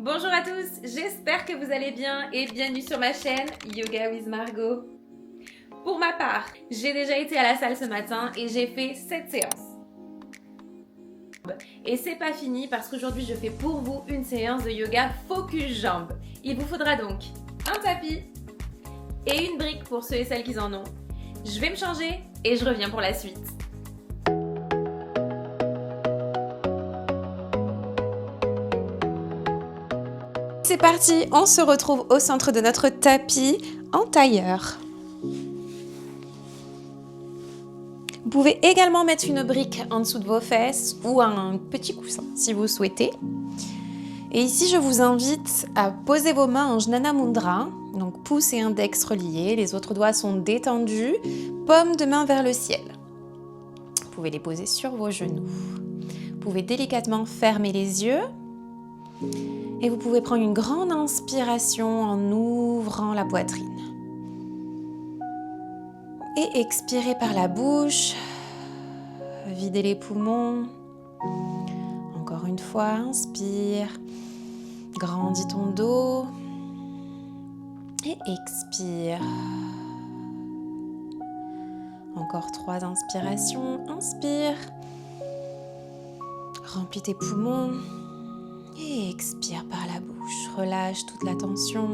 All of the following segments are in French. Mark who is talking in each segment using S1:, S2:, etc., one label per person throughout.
S1: Bonjour à tous, j'espère que vous allez bien et bienvenue sur ma chaîne Yoga with Margot. Pour ma part, j'ai déjà été à la salle ce matin et j'ai fait 7 séances. Et c'est pas fini parce qu'aujourd'hui je fais pour vous une séance de yoga focus jambes. Il vous faudra donc un tapis et une brique pour ceux et celles qui en ont. Je vais me changer et je reviens pour la suite. C'est parti, on se retrouve au centre de notre tapis en tailleur. Vous pouvez également mettre une brique en dessous de vos fesses ou un petit coussin si vous souhaitez. Et ici, je vous invite à poser vos mains en Jnana Mudra, donc pouce et index reliés, les autres doigts sont détendus, paume de main vers le ciel. Vous pouvez les poser sur vos genoux. Vous pouvez délicatement fermer les yeux. Et vous pouvez prendre une grande inspiration en ouvrant la poitrine. Et expirer par la bouche. Videz les poumons. Encore une fois, inspire. Grandis ton dos. Et expire. Encore 3 inspirations. Inspire. Remplis tes poumons. Et expire par la bouche, relâche toute la tension.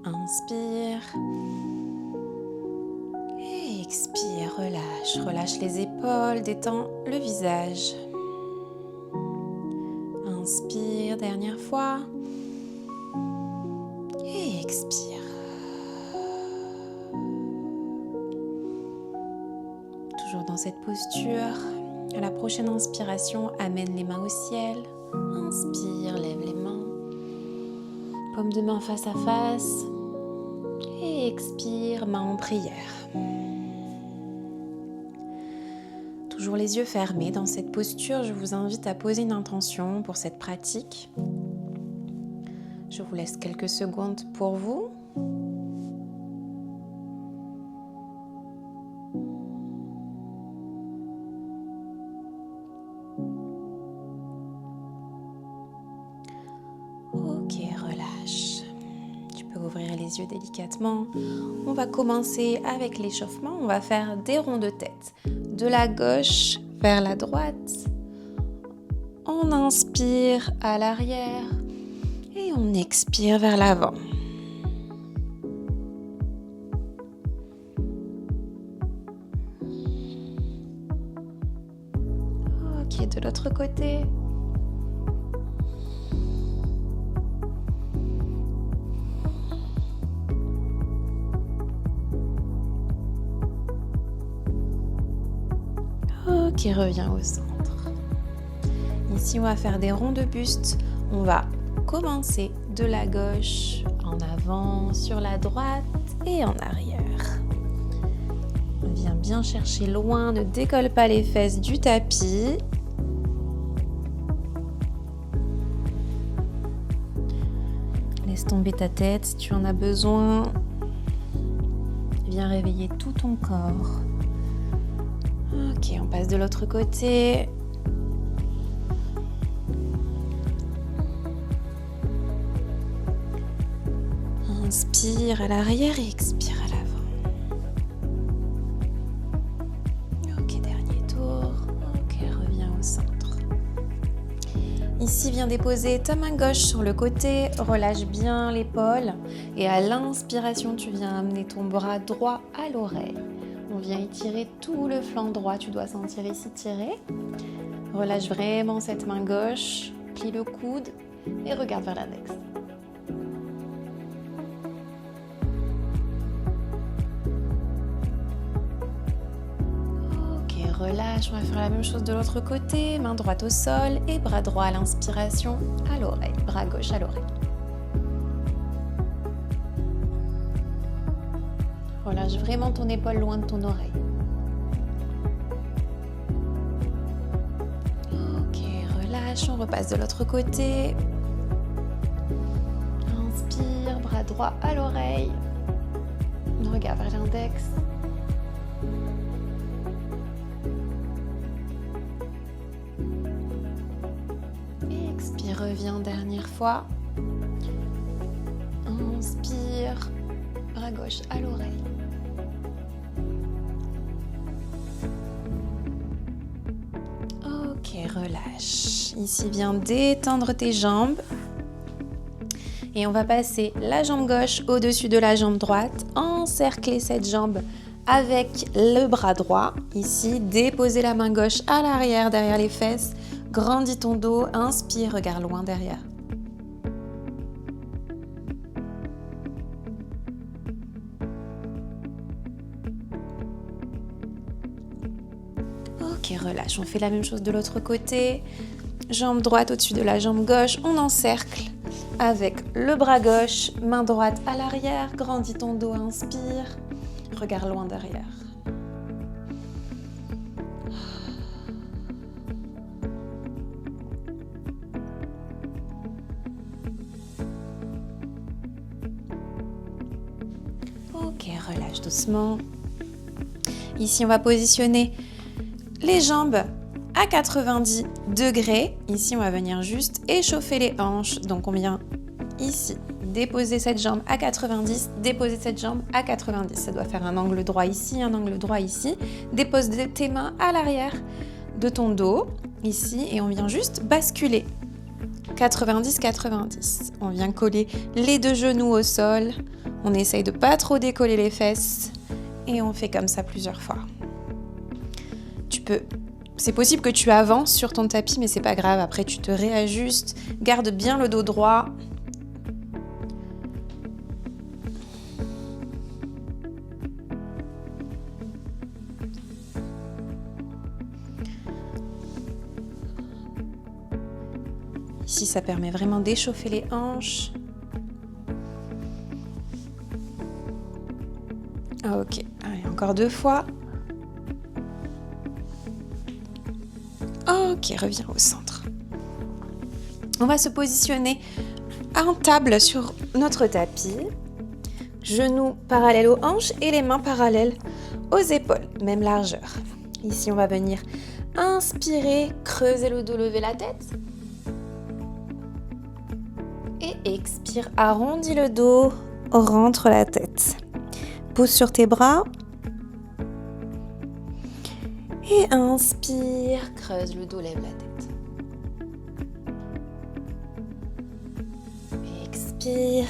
S1: Inspire. Et expire, relâche les épaules, détends le visage. Inspire, dernière fois. Et expire. Toujours dans cette posture. À la prochaine inspiration, amène les mains au ciel. Inspire, lève les mains. Paume de main face à face. Et expire, main en prière. Toujours les yeux fermés. Dans cette posture, je vous invite à poser une intention pour cette pratique. Je vous laisse quelques secondes pour vous. Ok, relâche. Tu peux ouvrir les yeux délicatement. On va commencer avec l'échauffement. On va faire des ronds de tête. De la gauche vers la droite. On inspire à l'arrière et on expire vers l'avant. Ok, de l'autre côté. Ok, reviens au centre. Ici, on va faire des ronds de buste. On va commencer de la gauche en avant, sur la droite et en arrière. On vient bien chercher loin, ne décolle pas les fesses du tapis. Laisse tomber ta tête si tu en as besoin. Viens réveiller tout ton corps. Ok, on passe de l'autre côté. Inspire à l'arrière et expire à l'avant. Ok, dernier tour. Ok, reviens au centre. Ici, viens déposer ta main gauche sur le côté. Relâche bien l'épaule. Et à l'inspiration, tu viens amener ton bras droit à l'oreille. On vient étirer tout le flanc droit, tu dois sentir ici tirer. Relâche vraiment cette main gauche, plie le coude et regarde vers l'index. Ok, relâche, on va faire la même chose de l'autre côté. Main droite au sol et bras droit à l'inspiration à l'oreille, bras gauche à l'oreille. Relâche vraiment ton épaule loin de ton oreille. Ok, relâche, on repasse de l'autre côté. Inspire, bras droit à l'oreille. Regarde vers l'index. reviens dernière fois. Inspire, bras gauche à l'oreille. Ok, relâche. Ici, viens détendre tes jambes. Et on va passer la jambe gauche au-dessus de la jambe droite. Encercler cette jambe avec le bras droit. Ici, déposer la main gauche à l'arrière, derrière les fesses. Grandis ton dos. Inspire, regarde loin derrière. Ok, relâche. On fait la même chose de l'autre côté. Jambe droite au-dessus de la jambe gauche. On encercle avec le bras gauche. Main droite à l'arrière. Grandis ton dos. Inspire. Regarde loin derrière. Ok, relâche doucement. Ici, on va positionner les jambes à 90 degrés. Ici, on va venir juste échauffer les hanches. Donc, on vient ici déposer cette jambe à 90, déposer cette jambe à 90. Ça doit faire un angle droit ici, un angle droit ici. Dépose tes mains à l'arrière de ton dos, ici, et on vient juste basculer. 90-90. On vient coller les deux genoux au sol. On essaye de pas trop décoller les fesses. Et on fait comme ça plusieurs fois. C'est possible que tu avances sur ton tapis, mais c'est pas grave. Après, tu te réajustes. Garde bien le dos droit. Ici, ça permet vraiment d'échauffer les hanches. Ok, allez, encore 2 fois. Ok, reviens au centre. On va se positionner en table sur notre tapis. Genoux parallèles aux hanches et les mains parallèles aux épaules, même largeur. Ici, on va venir inspirer, creuser le dos, lever la tête. Et expire, arrondis le dos, rentre la tête. Pousse sur tes bras. Et inspire, creuse le dos, lève la tête. Expire.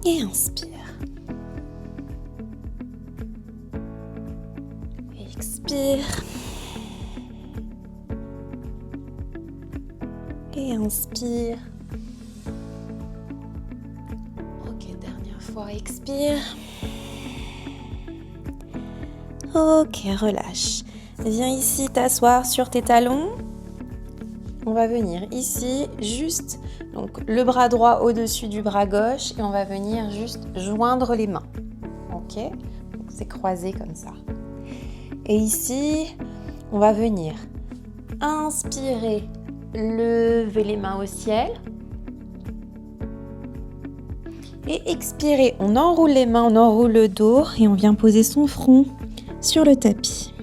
S1: Et inspire. Expire. Et inspire. Ok, dernière fois, expire. Ok, relâche. Viens ici t'asseoir sur tes talons. On va venir ici, juste donc le bras droit au-dessus du bras gauche et on va venir juste joindre les mains. Ok, donc c'est croisé comme ça. Et ici, on va venir inspirer, lever les mains au ciel. Et expirer, on enroule les mains, on enroule le dos et on vient poser son front sur le tapis.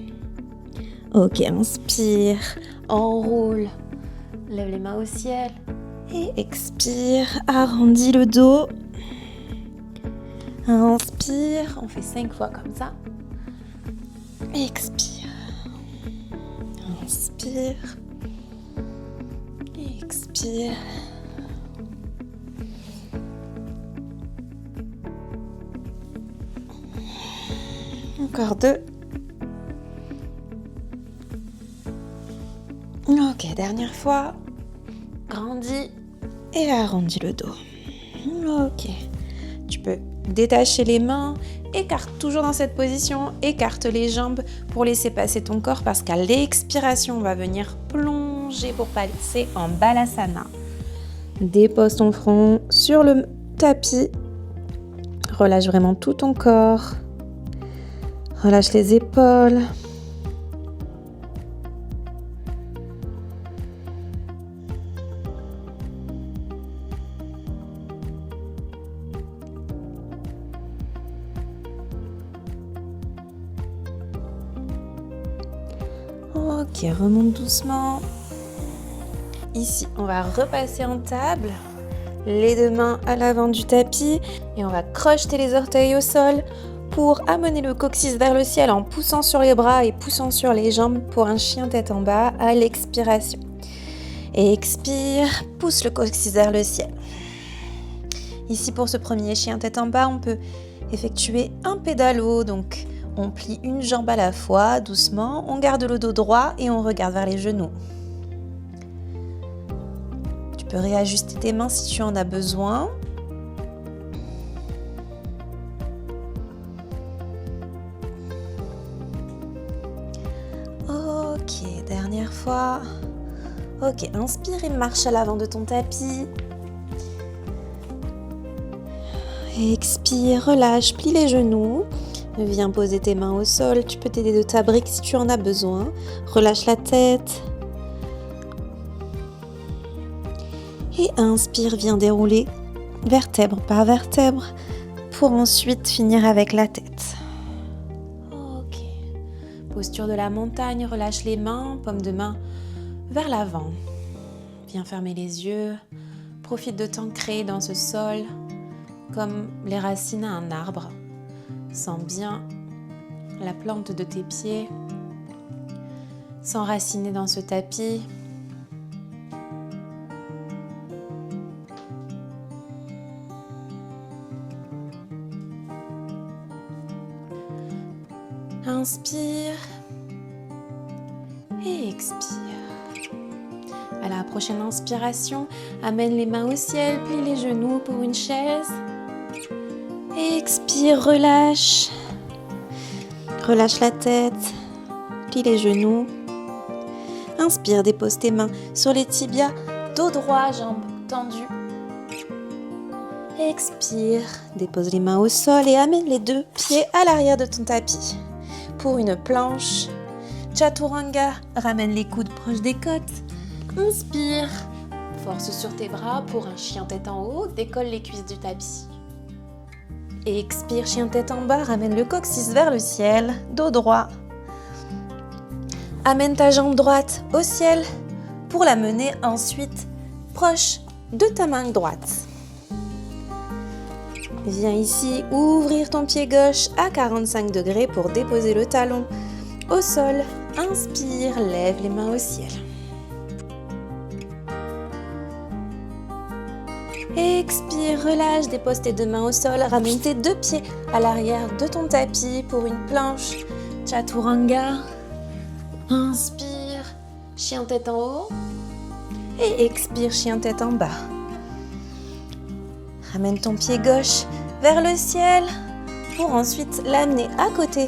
S1: Ok, inspire, enroule, lève les mains au ciel et expire, arrondis le dos. Inspire, on fait 5 fois comme ça. Expire, inspire, expire. Encore 2. Ok, dernière fois. Grandis et arrondis le dos. Ok. Tu peux détacher les mains, écarte toujours dans cette position, écarte les jambes pour laisser passer ton corps parce qu'à l'expiration, on va venir plonger pour passer en Balasana. Dépose ton front sur le tapis. Relâche vraiment tout ton corps. Relâche les épaules. Ok, remonte doucement. Ici, on va repasser en table. Les deux mains à l'avant du tapis et on va crocheter les orteils au sol pour amener le coccyx vers le ciel en poussant sur les bras et poussant sur les jambes pour un chien tête en bas à l'expiration. Et expire, pousse le coccyx vers le ciel. Ici pour ce premier chien tête en bas, on peut effectuer un pédalo, donc on plie une jambe à la fois doucement, on garde le dos droit et on regarde vers les genoux. Tu peux réajuster tes mains si tu en as besoin. Ok, dernière fois. Ok, inspire et marche à l'avant de ton tapis. Expire, relâche, plie les genoux. Viens poser tes mains au sol. Tu peux t'aider de ta brique si tu en as besoin. Relâche la tête. Et inspire, viens dérouler vertèbre par vertèbre pour ensuite finir avec la tête. Ok. Posture de la montagne, relâche les mains, paume de main vers l'avant. Viens fermer les yeux. Profite de t'ancrer dans ce sol comme les racines à un arbre. Sens bien la plante de tes pieds s'enraciner dans ce tapis. Inspire et expire. À la prochaine inspiration, amène les mains au ciel, plie les genoux pour une chaise. Expire, relâche. Relâche la tête, plie les genoux. Inspire, dépose tes mains sur les tibias, dos droit, jambes tendues. Expire, dépose les mains au sol et amène les deux pieds à l'arrière de ton tapis. Pour une planche, Chaturanga, ramène les coudes proches des côtes. Inspire, force sur tes bras pour un chien tête en haut, décolle les cuisses du tapis. Et expire, chien tête en bas, ramène le coccyx vers le ciel, dos droit. Amène ta jambe droite au ciel pour la mener ensuite proche de ta main droite. Viens ici ouvrir ton pied gauche à 45 degrés pour déposer le talon au sol. Inspire, lève les mains au ciel. Expire, relâche, dépose tes deux mains au sol, ramène tes deux pieds à l'arrière de ton tapis pour une planche Chaturanga. Inspire, chien tête en haut et expire, chien tête en bas. Ramène ton pied gauche vers le ciel pour ensuite l'amener à côté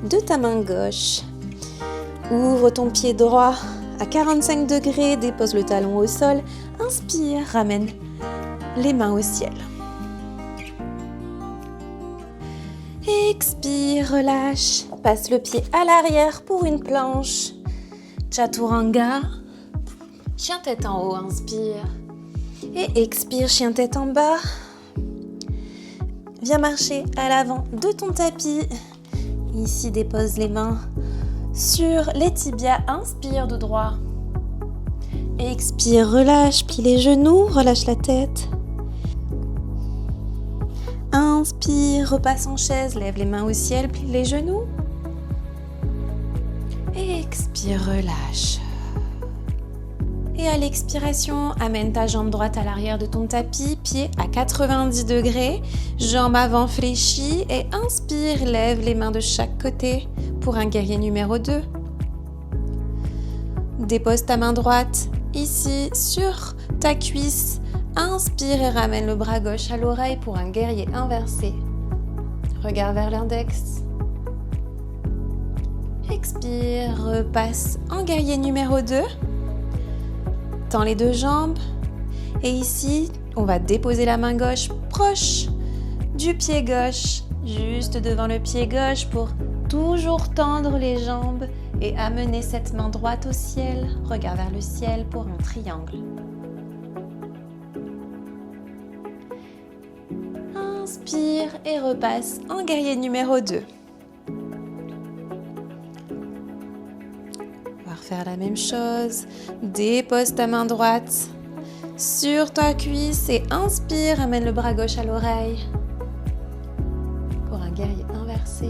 S1: de ta main gauche. Ouvre ton pied droit à 45 degrés, dépose le talon au sol. Inspire, ramène les mains au ciel. Expire, relâche, passe le pied à l'arrière pour une planche Chaturanga. Chien tête en haut, inspire. Et expire, chien tête en bas. Viens marcher à l'avant de ton tapis. Ici, dépose les mains sur les tibias. Inspire de droit. Expire, relâche, plie les genoux, relâche la tête. Inspire, repasse en chaise, lève les mains au ciel, plie les genoux. Expire, relâche. Et à l'expiration, amène ta jambe droite à l'arrière de ton tapis, pied à 90 degrés, jambe avant fléchie et inspire, lève les mains de chaque côté pour un guerrier numéro 2. Dépose ta main droite ici sur ta cuisse, inspire et ramène le bras gauche à l'oreille pour un guerrier inversé. Regarde vers l'index. Expire, repasse en guerrier numéro 2. Tends les deux jambes et ici, on va déposer la main gauche proche du pied gauche, juste devant le pied gauche pour toujours tendre les jambes et amener cette main droite au ciel. Regarde vers le ciel pour un triangle. Inspire et repasse en guerrier numéro 2. faire la même chose. Dépose ta main droite sur ta cuisse et inspire, amène le bras gauche à l'oreille pour un guerrier inversé.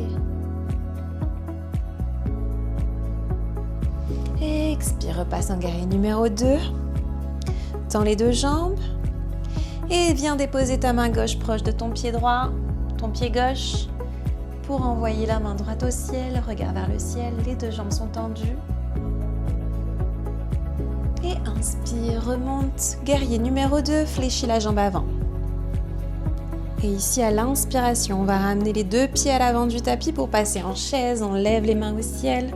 S1: Expire, repasse en guerrier numéro 2. Tends les deux jambes et viens déposer ta main gauche proche de ton pied droit, ton pied gauche, pour envoyer la main droite au ciel. Regarde vers le ciel, les deux jambes sont tendues. Et inspire, remonte. Guerrier numéro 2, fléchis la jambe avant. Et ici, à l'inspiration, on va ramener les deux pieds à l'avant du tapis pour passer en chaise. On lève les mains au ciel.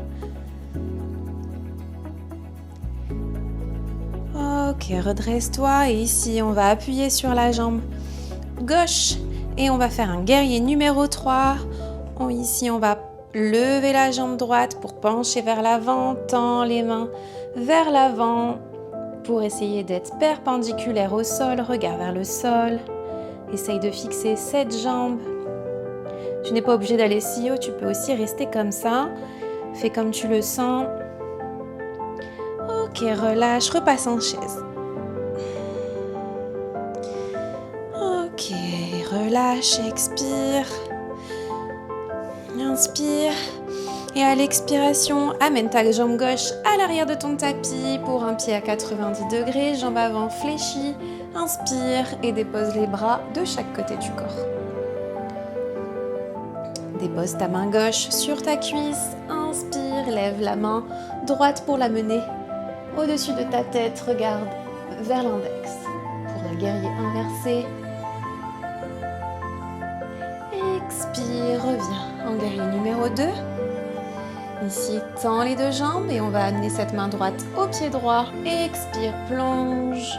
S1: Ok, redresse-toi. Et ici, on va appuyer sur la jambe gauche. Et on va faire un guerrier numéro 3. Ici, on va lever la jambe droite pour pencher vers l'avant. Tends les mains vers l'avant pour essayer d'être perpendiculaire au sol. Regarde vers le sol. Essaye de fixer cette jambe. Tu n'es pas obligé d'aller si haut, tu peux aussi rester comme ça. Fais comme tu le sens. Ok, relâche, repasse en chaise. Ok, relâche, expire. Inspire. Et à l'expiration, amène ta jambe gauche à l'arrière de ton tapis pour un pied à 90 degrés, jambe avant fléchie. Inspire et dépose les bras de chaque côté du corps. Dépose ta main gauche sur ta cuisse. Inspire, lève la main droite pour la mener au-dessus de ta tête. Regarde vers l'index pour un guerrier inversé. Expire, reviens en guerrier numéro 2. Ici, tends les deux jambes et on va amener cette main droite au pied droit. Expire, plonge.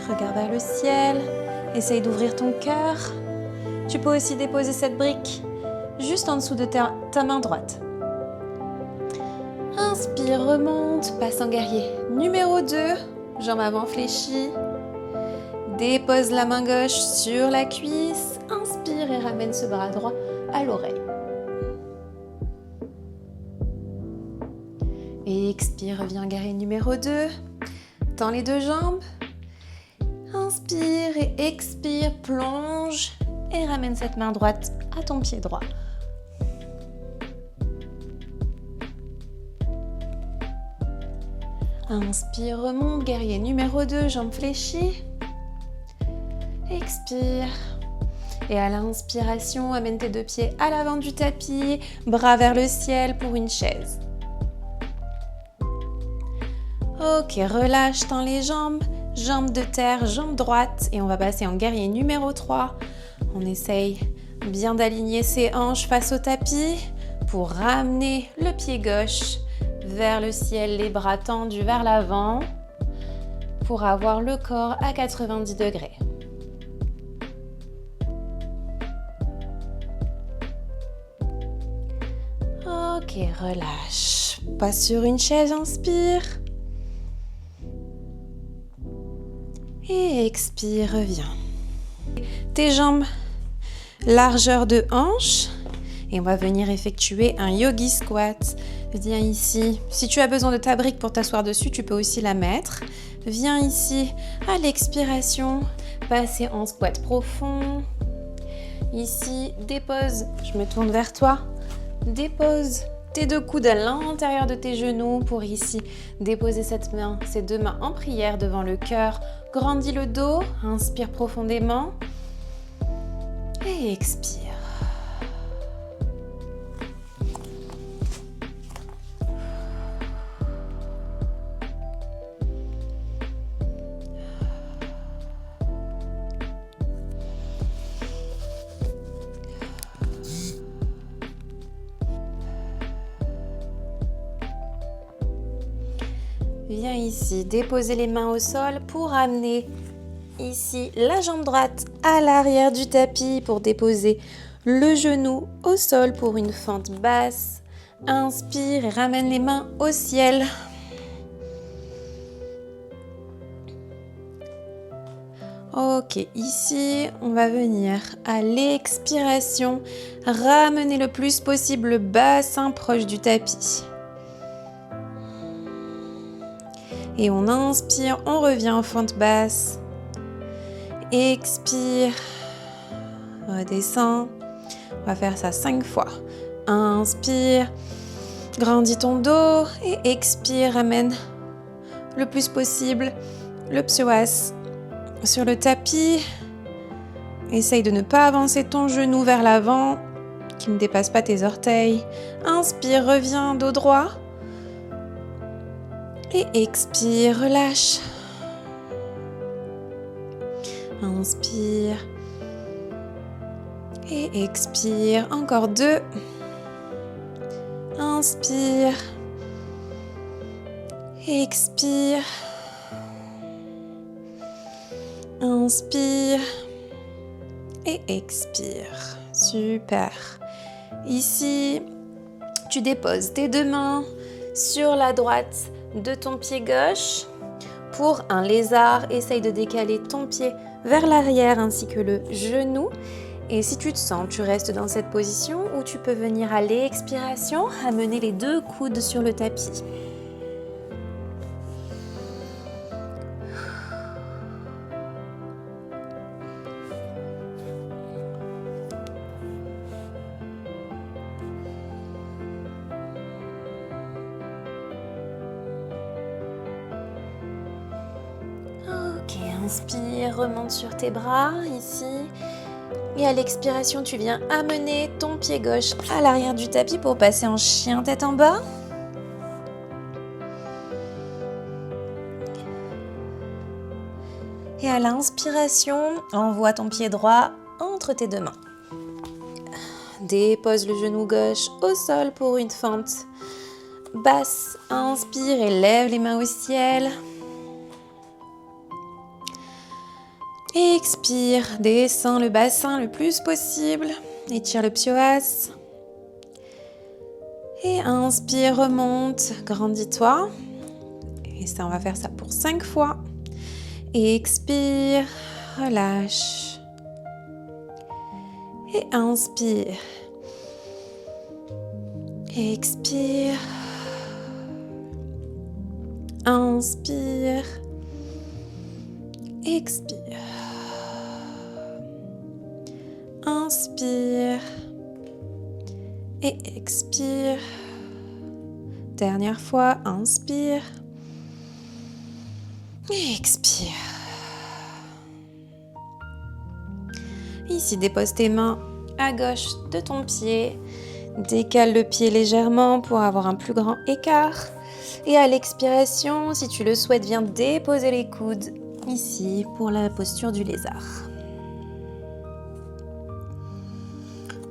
S1: Regarde vers le ciel. Essaye d'ouvrir ton cœur. Tu peux aussi déposer cette brique juste en dessous de ta main droite. Inspire, remonte, passe en guerrier numéro 2. Jambe avant fléchie. Dépose la main gauche sur la cuisse. Inspire et ramène ce bras droit à l'oreille. Et expire, reviens guerrier numéro 2. Tends les deux jambes. Inspire et expire, plonge et ramène cette main droite à ton pied droit. Inspire, remonte, guerrier numéro 2, jambes fléchies. Expire. Et à l'inspiration, amène tes deux pieds à l'avant du tapis, bras vers le ciel pour une chaise. Ok, relâche, tends les jambes, jambes de terre, jambe droite et on va passer en guerrier numéro 3. On essaye bien d'aligner ses hanches face au tapis pour ramener le pied gauche vers le ciel, les bras tendus vers l'avant pour avoir le corps à 90 degrés. Ok, relâche. Passe sur une chaise, inspire. Et expire, reviens. Tes jambes, largeur de hanche. Et on va venir effectuer un yogi squat. Viens ici. Si tu as besoin de ta brique pour t'asseoir dessus, tu peux aussi la mettre. Viens ici à l'expiration. Passer en squat profond. Ici, dépose. Je me tourne vers toi. Dépose tes deux coudes à l'intérieur de tes genoux pour ici déposer ces deux mains en prière devant le cœur. Grandis le dos, inspire profondément et expire. Viens ici, déposer les mains au sol pour amener ici la jambe droite à l'arrière du tapis pour déposer le genou au sol pour une fente basse. Inspire et ramène les mains au ciel. Ok, ici, on va venir à l'expiration, ramener le plus possible le bassin proche du tapis. Et on inspire, on revient en fente basse. Expire, redescend. On va faire ça 5 fois. Inspire, grandis ton dos et expire, ramène le plus possible le psoas sur le tapis. Essaye de ne pas avancer ton genou vers l'avant, qui ne dépasse pas tes orteils. Inspire, reviens dos droit. Et expire, relâche. Inspire. Et expire. Encore 2. Inspire. Expire. Inspire. Et expire. Super. Ici, tu déposes tes 2 mains sur la droite de ton pied gauche. Pour un lézard, essaye de décaler ton pied vers l'arrière ainsi que le genou. Et si tu te sens, tu restes dans cette position ou tu peux venir à l'expiration, amener les 2 coudes sur le tapis. Ok, inspire, remonte sur tes bras ici. Et à l'expiration, tu viens amener ton pied gauche à l'arrière du tapis pour passer en chien tête en bas. Et à l'inspiration, envoie ton pied droit entre tes 2 mains. Dépose le genou gauche au sol pour une fente basse. Inspire et lève les mains au ciel. Expire, descends le bassin le plus possible. Étire le psoas. Et inspire, remonte, grandis-toi. Et ça, on va faire ça pour 5 fois. Expire, relâche. Et inspire. Expire. Inspire. Expire. Inspire et expire. Dernière fois, inspire et expire. Ici, dépose tes mains à gauche de ton pied. Décale le pied légèrement pour avoir un plus grand écart. Et à l'expiration, si tu le souhaites, viens déposer les coudes ici pour la posture du lézard.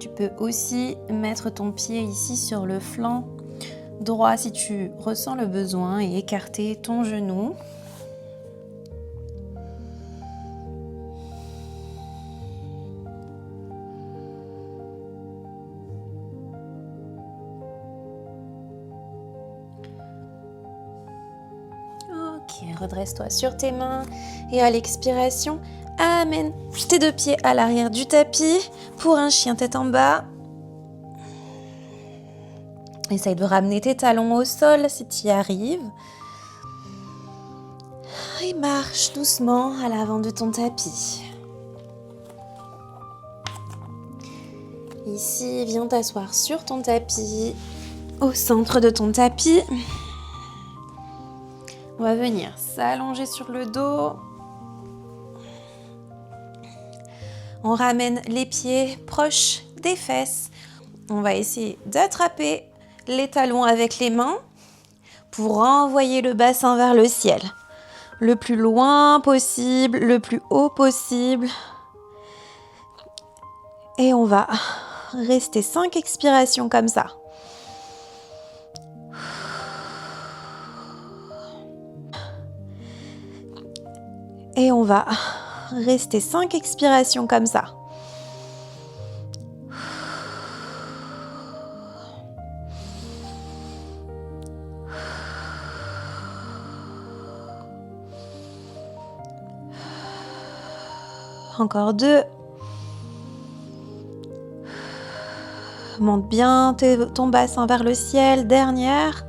S1: Tu peux aussi mettre ton pied ici sur le flanc droit si tu ressens le besoin et écarter ton genou. Ok, redresse-toi sur tes mains et à l'expiration, amène tes 2 pieds à l'arrière du tapis pour un chien tête en bas. Essaye de ramener tes talons au sol si tu y arrives. Et marche doucement à l'avant de ton tapis. Ici, viens t'asseoir sur ton tapis, au centre de ton tapis. On va venir s'allonger sur le dos. On ramène les pieds proches des fesses. On va essayer d'attraper les talons avec les mains pour envoyer le bassin vers le ciel. Le plus loin possible, le plus haut possible. Et on va rester 5 expirations comme ça. Et on va rester 5 expirations comme ça. Encore 2. Monte bien ton bassin vers le ciel. Dernière.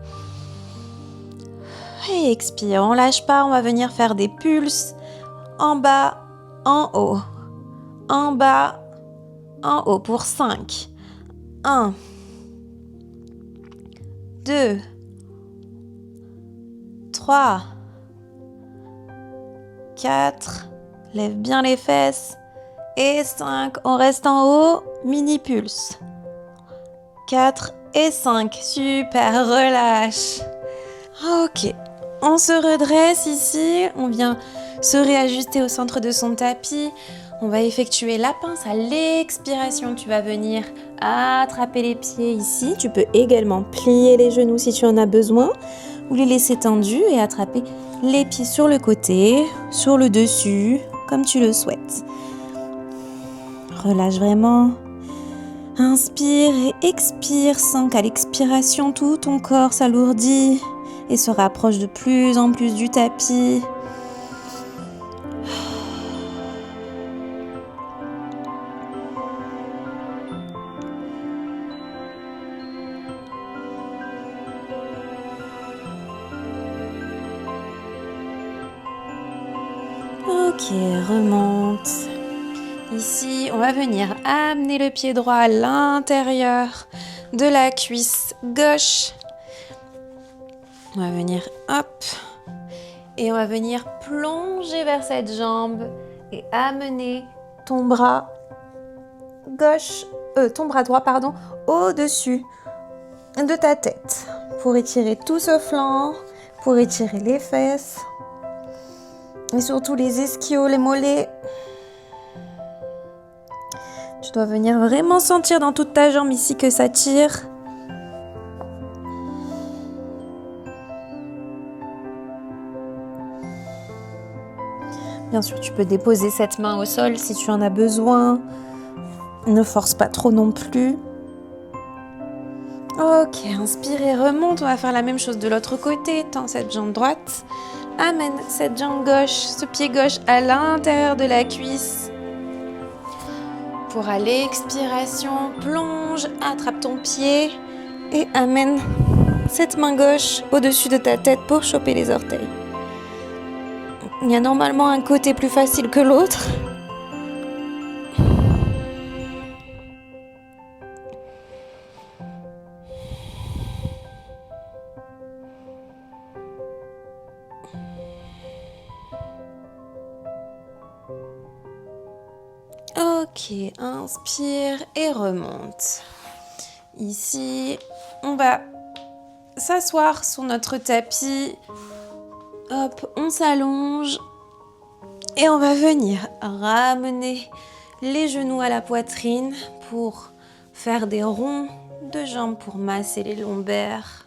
S1: Et et expire. On lâche pas, on va venir faire des pulses en bas, en haut, en bas, en haut pour 5. 1, 2, 3, 4, lève bien les fesses, et 5, on reste en haut, mini pulse. 4 et 5, super, relâche. Ok, on se redresse ici, on vient se réajuster au centre de son tapis. On va effectuer la pince à l'expiration. Tu vas venir attraper les pieds ici. Tu peux également plier les genoux si tu en as besoin ou les laisser tendus et attraper les pieds sur le côté, sur le dessus, comme tu le souhaites. Relâche vraiment. Inspire et expire. Sens qu'à l'expiration, tout ton corps s'alourdit et se rapproche de plus en plus du tapis. Ok, remonte. Ici, on va venir amener le pied droit à l'intérieur de la cuisse gauche. On va venir, hop, et on va venir plonger vers cette jambe et amener ton bras droit, au-dessus de ta tête pour étirer tout ce flanc, pour étirer les fesses et surtout les ischios, les mollets. Tu dois venir vraiment sentir dans toute ta jambe ici que ça tire. Bien sûr, tu peux déposer cette main au sol si tu en as besoin. Ne force pas trop non plus. Ok, inspire et remonte. On va faire la même chose de l'autre côté. Tends cette jambe droite. Amène cette jambe gauche, ce pied gauche à l'intérieur de la cuisse. Pour à l'expiration, plonge, attrape ton pied et amène cette main gauche au-dessus de ta tête pour choper les orteils. Il y a normalement un côté plus facile que l'autre. Ok, inspire et remonte. Ici, on va s'asseoir sur notre tapis. Hop, on s'allonge et on va venir ramener les genoux à la poitrine pour faire des ronds de jambes pour masser les lombaires.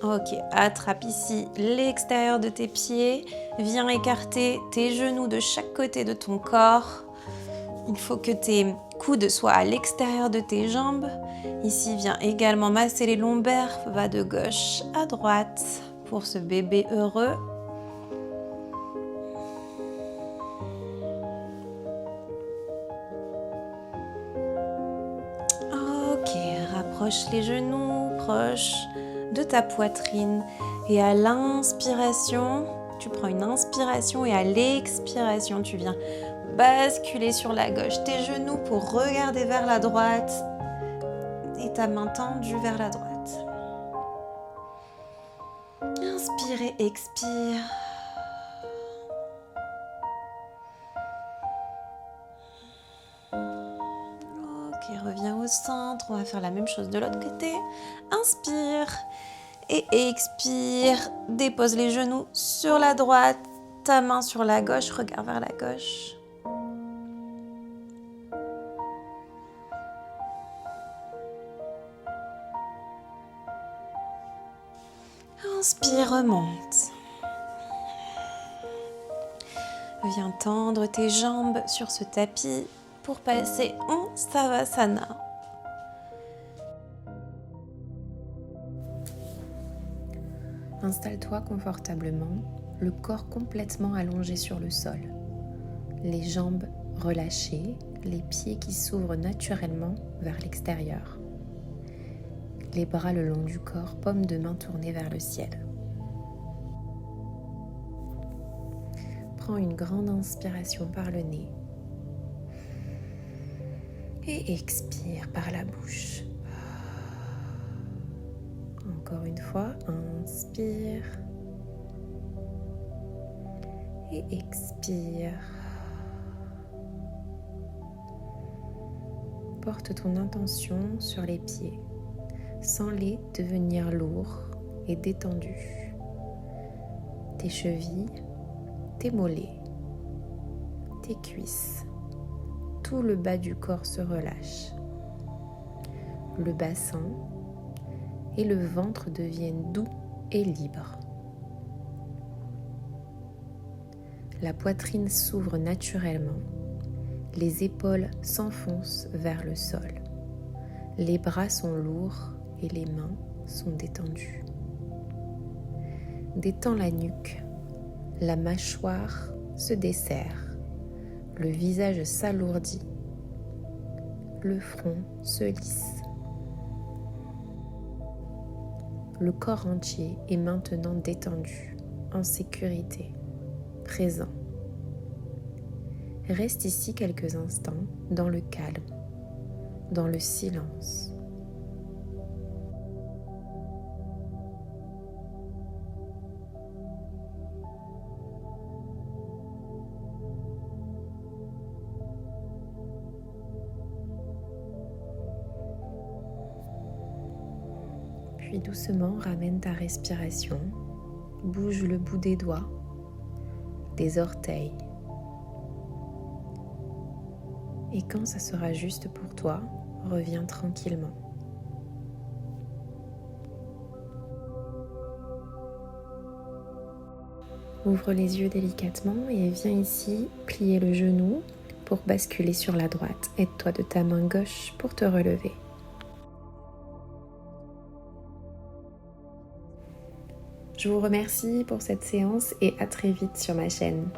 S1: Ok, attrape ici l'extérieur de tes pieds, viens écarter tes genoux de chaque côté de ton corps. Il faut que tes coudes soient à l'extérieur de tes jambes. Ici, viens également masser les lombaires, va de gauche à droite pour ce bébé heureux. Ok, rapproche les genoux, proche de ta poitrine et à l'inspiration, tu prends une inspiration et à l'expiration, tu viens basculer sur la gauche tes genoux pour regarder vers la droite et ta main tendue vers la droite. Inspire et expire. Ok, reviens au centre, on va faire la même chose de l'autre côté. Inspire. Et expire, dépose les genoux sur la droite, ta main sur la gauche, regarde vers la gauche. Inspire, remonte. Viens tendre tes jambes sur ce tapis pour passer en Savasana. Installe-toi confortablement, le corps complètement allongé sur le sol, les jambes relâchez les pieds qui s'ouvrent naturellement vers l'extérieur. Les bras le long du corps, paume de main tournée vers le ciel. Prends une grande inspiration par le nez et expire par la bouche. Encore une fois, inspire et expire. Porte ton intention sur les pieds. Sens-les devenir lourds et détendus. Tes chevilles, tes mollets, tes cuisses, tout le bas du corps se relâche. Le bassin et le ventre deviennent doux et libres. La poitrine s'ouvre naturellement. Les épaules s'enfoncent vers le sol. Les bras sont lourds et les mains sont détendues. Détends la nuque, la mâchoire se desserre, le visage s'alourdit, le front se lisse. Le corps entier est maintenant détendu, en sécurité, présent. Reste ici quelques instants dans le calme, dans le silence. Puis doucement ramène ta respiration, bouge le bout des doigts, des orteils. Et quand ça sera juste pour toi, reviens tranquillement. Ouvre les yeux délicatement et viens ici plier le genou pour basculer sur la droite. Aide-toi de ta main gauche pour te relever. Je vous remercie pour cette séance et à très vite sur ma chaîne.